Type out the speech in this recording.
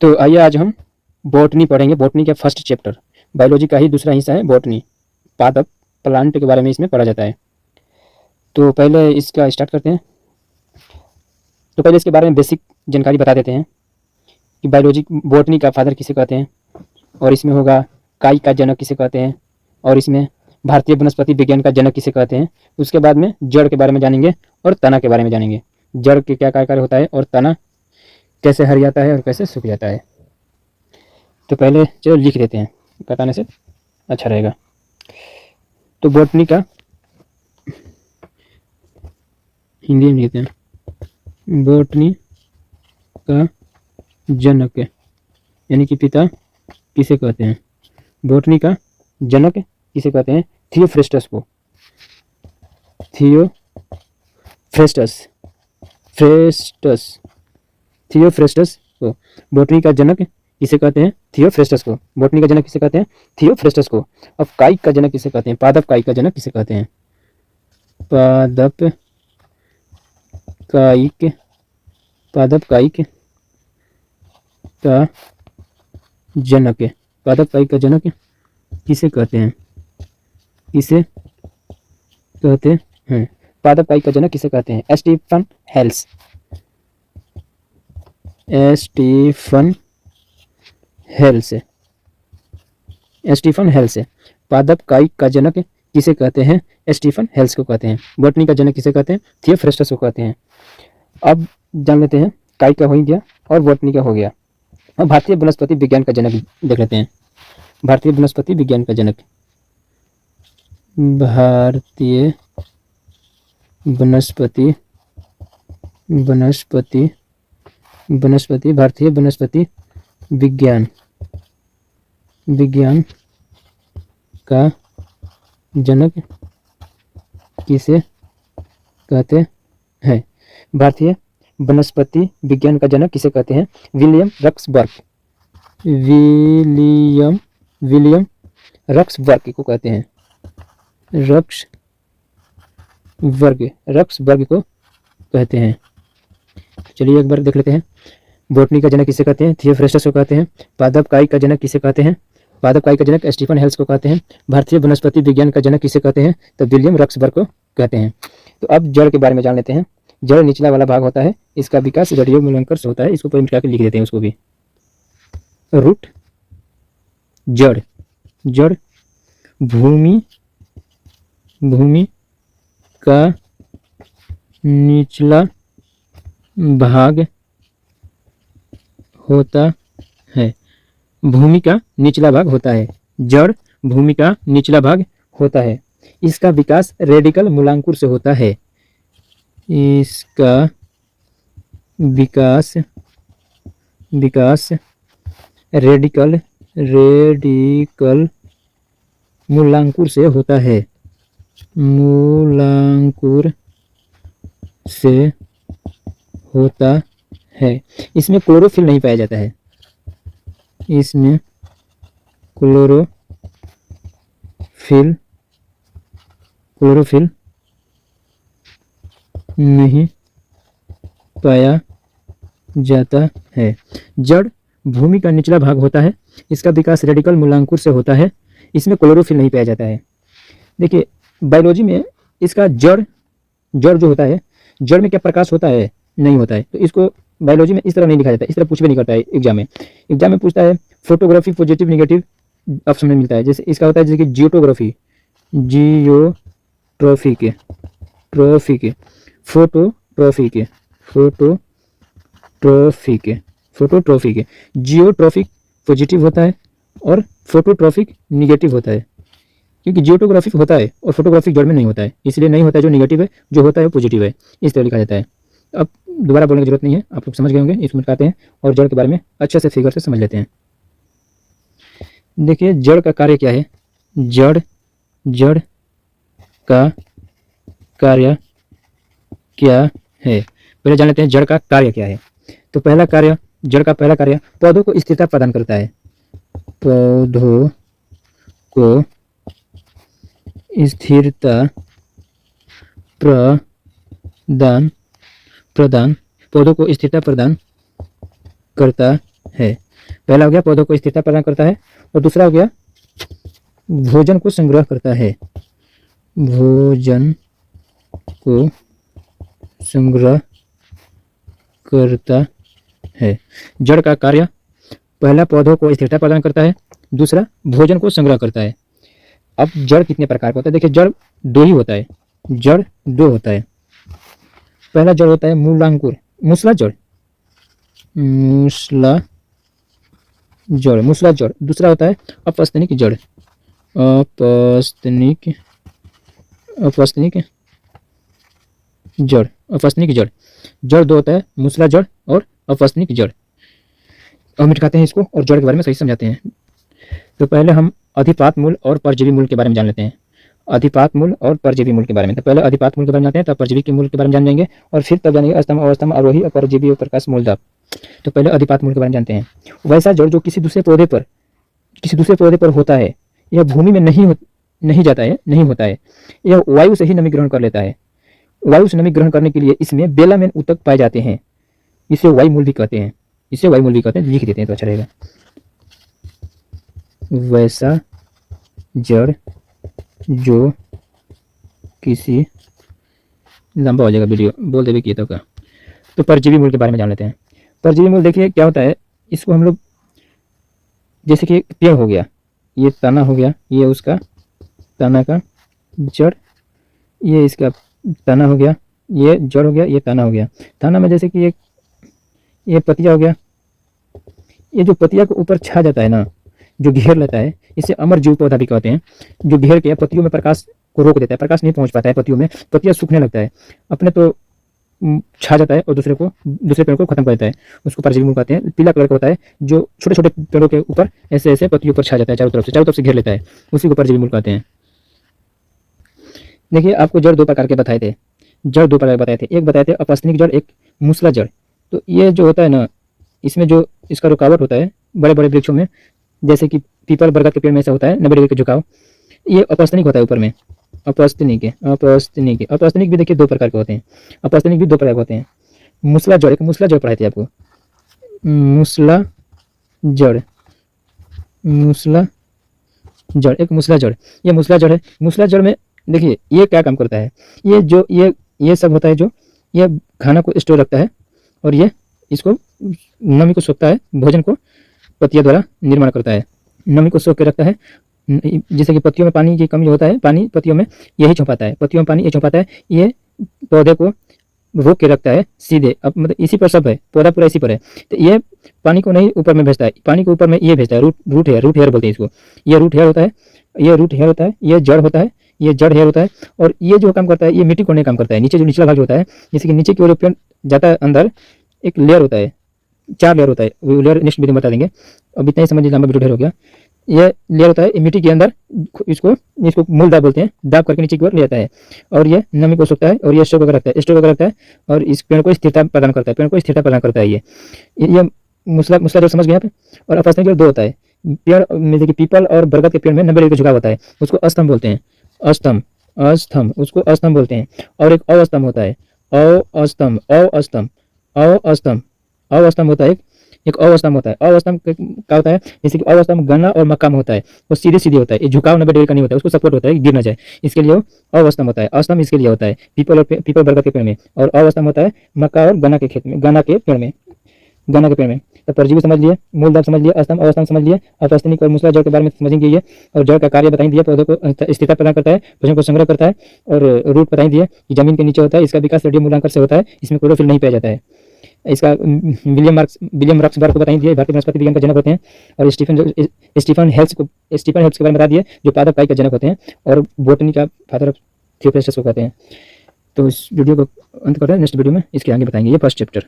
तो आइए आज हम बॉटनी पढ़ेंगे। बॉटनी का फर्स्ट चैप्टर, बायोलॉजी का ही दूसरा हिस्सा है बॉटनी। पादप, प्लांट के बारे में इसमें पढ़ा जाता है। तो पहले इसका स्टार्ट करते हैं। तो पहले इसके बारे में बेसिक जानकारी बता देते हैं कि बायोलॉजी, बॉटनी का फादर किसे कहते हैं, और इसमें होगा काई का जनक किसे कहते हैं, और इसमें भारतीय वनस्पति विज्ञान का जनक किसे कहते हैं। उसके बाद में जड़ के बारे में जानेंगे और तना के बारे में जानेंगे। जड़ के क्या कार्य होता है और तना कैसे हर जाता है और कैसे सूख जाता है। तो पहले चलो लिख देते हैं, बताने से अच्छा रहेगा। तो बॉटनी का हिंदी में लिखते हैं, बॉटनी का जनक यानी कि पिता किसे कहते हैं। बॉटनी का जनक किसे कहते हैं? थियोफ्रेस्टस को। थियोफ्रेस्टस थियोफ्रेस्टस को बॉटनी का जनक किसे कहते हैं? थियोफ्रेस्टस को। बॉटनी का जनक किसे कहते हैं? थियोफ्रेस्टस को। अब काइक का जनक किसे कहते हैं? पादप काइक का जनक किसे कहते हैं? पादप काइक का जनक, पादप काइक का जनक किसे कहते हैं? किसे कहते हैं? पादप काइक का जनक किसे कहते हैं? स्टीफन हेल्स। स्टीफन हेल्स पादप काइक का जनक किसे कहते हैं? स्टीफन हेल्स को कहते हैं। बॉटनी का जनक किसे कहते हैं? थियोफ्रेस्टस को कहते हैं। अब जान लेते हैं, काइक का हो गया और बॉटनी का हो गया। अब भारतीय वनस्पति विज्ञान का जनक देख लेते हैं। भारतीय वनस्पति विज्ञान का जनक, भारतीय वनस्पति विज्ञान का जनक किसे कहते हैं? भारतीय वनस्पति विज्ञान का जनक किसे कहते हैं? विलियम रक्सबर्ग को कहते हैं। रक्सबर्ग को कहते हैं। चलिए एक बार देख लेते हैं। बॉटनी का जनक किसे कहते हैं? थियोफ्रेस्टस को कहते हैं। पादप काइक का जनक किसे कहते हैं? पादप काइक का जनक स्टीफन हेल्स को कहते हैं। भारतीय वनस्पति विज्ञान का जनक किसे कहते हैं? तो विलियम रक्सबर्ग को कहते हैं। तो अब जड़ के बारे में जान लेते हैं। जड़ निचला वाला भाग होता है, इसका विकास रेडियो मूलांकर से होता है। इसको मिटा के लिख देते हैं उसको भी। रूट, जड़ भूमि का निचला भाग होता है। भूमि का निचला भाग होता है। जड़ भूमि का निचला भाग होता है। इसका विकास रेडिकल मूलांकुर से होता है। इसका विकास रेडिकल मूलांकुर से होता है। इसमें क्लोरोफिल नहीं पाया जाता है। इसमें क्लोरोफिल नहीं पाया जाता है। जड़ भूमि का निचला भाग होता है। इसका विकास रेडिकल मूलांकुर से होता है। इसमें क्लोरोफिल नहीं पाया जाता है। देखिए बायोलॉजी में इसका जड़ जो होता है, जड़ में क्या प्रकाश होता है? नहीं होता है। तो इसको बायोलॉजी में इस तरह नहीं लिखा जाता है, इस तरह पूछ भी नहीं करता है एग्जाम में पूछता है फोटोग्राफी पॉजिटिव नेगेटिव ऑप्शन में मिलता है। जैसे इसका होता है जैसे कि जियोट्रोफी फोटोट्रॉफिक जियोट्रॉफिक पॉजिटिव होता है और फोटोट्रॉफिक निगेटिव होता है। क्योंकि जियोटोग्राफिक होता है और फोटोग्राफिक जड़ में नहीं होता है, इसलिए नहीं होता है जो निगेटिव है, जो होता है वो पॉजिटिव है। इस तरह लिखा जाता है। अब दोबारा बोलने की जरूरत नहीं है, आप लोग समझ गए होंगे। इसमें बताते हैं और जड़ के बारे में अच्छे से फिगर से समझ लेते हैं। देखिए जड़ का कार्य क्या है। जड़ का कार्य क्या है, पहले जान लेते हैं जड़ का कार्य क्या है। तो जड़ का पहला कार्य पौधों को स्थिरता प्रदान करता है। पौधों को स्थिरता प्रदान करता है। पहला हो गया पौधों को स्थिरता प्रदान करता है, और दूसरा हो गया भोजन को संग्रह करता है। भोजन को संग्रह करता है। जड़ का कार्य, पहला पौधों को स्थिरता प्रदान करता है, दूसरा भोजन को संग्रह करता है। अब जड़ कितने प्रकार का होता है? देखिए, जड़ दो ही होता है, जड़ दो होता है। पहला जड़ होता है मूलांकुर, मूसला जड़, मूसला जड़, मूसला जड़। दूसरा होता है अपस्तनिक जड़, अपस्तनिक अपस्तनिक जड़, अपस्तनिक जड़। जड़ दो होता है, मूसला जड़ और अपस्तनिक जड़। हम दिखाते हैं इसको और जड़ के बारे में सही समझाते हैं। तो पहले हम अधिपात मूल और परजीवी मूल के बारे में जान लेते हैं। अधिपात मूल और परजीवी मूल के बारे में, तो पहले अधिपात मूल के बारे में जानते हैं, तब परजीवी के मूल के बारे में जान जाएंगे, और फिर तब जानेंगे अस्तम, अवस्तम, अवरोही और परजीवी और प्रकाश मूलदाब। तो पहले अधिपात मूल के बारे में जानते हैं। वैसा जड़ जो किसी दूसरे पौधे पर होता है, यह भूमि में नहीं जाता है, नहीं होता है, यह वायु से ही नमी ग्रहण कर लेता है। वायु से नमी ग्रहण करने के लिए इसमें बेलामेन ऊतक पाए जाते हैं। इसे वायुमूल भी कहते हैं, इसे वायुमूल भी कहते हैं। लिख देते हैं तो अच्छा रहेगा। वैसा जड़ जो किसी, लंबा हो जाएगा वीडियो, बोल देवे किए तो का। तो परजीवी मूल के बारे में जान लेते हैं। परजीवी मूल देखिए क्या होता है, इसको हम लोग, जैसे कि पेड़ हो गया, ये तना हो गया, ये उसका तना का जड़, ये इसका तना हो गया, ये जड़ हो गया, ये तना हो गया। तना में जैसे कि ये पतिया हो गया, ये जो पतिया को ऊपर छा जाता है ना, जो घेर लेता है, इसे अमर जीव पौधा भी कहते हैं। जो घेर के पत्तियों में प्रकाश को रोक देता है, प्रकाश नहीं पहुंच पाता है पत्तियों में, पत्तियां सूखने लगता है, अपने तो छा जाता है और दूसरे पेड़ को खत्म कर देता है। उसको परजीवी मूल कहते हैं। पीला कलर का होता है, जो छोटे छोटे पेड़ों के ऊपर ऐसे ऐसे पत्तियों पर छा जाता है, चारों तरफ से घेर लेता है, उसी को परजीवी मूल कहते हैं। देखिए, आपको जड़ दो प्रकार के बताए थे, जड़ दो प्रकार बताए थे। एक बताए थे अपस्तनिक जड़, एक मूसला जड़। तो ये जो होता है ना, इसमें जो इसका रुकावट होता है बड़े बड़े वृक्षों में, जैसे कि पीपल, बरगद के पेड़ में ऐसा होता है 90 डिग्री का झुकाव, ये अपस्तनिक होता है ऊपर में। अपस्तनिक भी देखिए दो प्रकार के होते हैं। अपस्तनिक भी दो प्रकार के होते हैं। मूसला जड़, एक मूसला जड़ पढ़ाए थे आपको, मूसला जड़, एक मूसला जड़, ये मूसला जड़ है। मूसला जड़ में देखिए ये क्या काम करता है, ये सब होता है, जो ये खाना को स्टोर रखता है, और ये इसको नमी को सोखता है, भोजन को पत्तियों द्वारा निर्माण करता है, नमी को सोख के रखता है। जैसे कि पत्तियों में पानी की कमी होता है, पानी पत्तियों में यही छुपाता है, पत्तियों में पानी ये छुपाता है, ये पौधे को रोक के रखता है सीधे। अब मतलब इसी पर सब है, पौधा पूरा इसी पर है। तो ये पानी को नहीं ऊपर में भेजता है, पानी को ऊपर में ये भेजता है, रूट हेयर बोलते हैं इसको। ये रूट हेयर होता है, ये रूट हेयर होता है, ये जड़ होता है, ये जड़ हेयर होता है। और ये जो काम करता है, ये मिट्टी कोड़ने काम करता है। नीचे जो निचला भाग होता है, जैसे कि नीचे की ओर पेड़ जाता है, अंदर एक लेयर होता है, 4 लेयर होता है, वो लेयर नेक्स्ट वीडियो में बता देंगे। अब इतना ही समझिए, लंबा वीडियो ढेर हो गया। ये लेयर होता है मिट्टी के अंदर, इसको मूलदाब बोलते हैं, दाब करके नीचे की ओर ले जाता है, और ये नमी को सोखता है, और ये स्टोर करके रखता है, और इस पेड़ को स्थिरता प्रदान करता है। ये मूसला जड़ समझ गए यहाँ पे। और अपस्तनिक जड़ दो होता है। पेड़ में देखिए पीपल और बरगद के पेड़ में 90 डिग्री का झुकाव होता है, उसको अस्तम बोलते हैं, उसको अस्तम बोलते हैं। और एक अवस्तम होता है, अवस्तम होता है, एक अवस्था में होता है। अवस्था में क्या होता है, जैसे कि अवस्था में गन्ना और मक्का में होता है, वो सीधे होता है, ये झुकाव 90 डिग्री का नहीं होता है, उसको सपोर्ट होता है गिर ना जाए, इसके लिए अवस्था होता है। अस्तम इसके लिए होता है पीपल बरगद के पेड़ में, और अवस्था होता है मक्का और गन्ना के खेत में, गन्ना के पेड़ में। तो परजीवी समझ लिए, मूलदाब समझ लिए, अस्तम अवस्था समझ लिए, अपस्तनिक और मूसला जड़ के बारे में समझेंगे ये। और जड़ का कार्य बताई दिया, पौधों को स्थिरता प्रदान करता है, भोजन को संग्रह करता है, और रूट बताई दिए कि जमीन के नीचे होता है, इसका विकास रेडियो मूलांकर से होता है, इसमें क्लोरोफिल नहीं पाया जाता है। इसका विलियम रॉक्सबर्ग को बताई दिए, भारतीय वनस्पति विज्ञान का जनक होते हैं। और स्टीफन हेल्स के बारे में बता दिए, जो पादप इकाई का जनक होते हैं, और बोटनी का फादर ऑफ थियोफ्रास्टस को कहते हैं। तो इस वीडियो को अंत करते हैं, नेक्स्ट वीडियो में इसके आगे बताएंगे। ये फर्स्ट चैप्टर।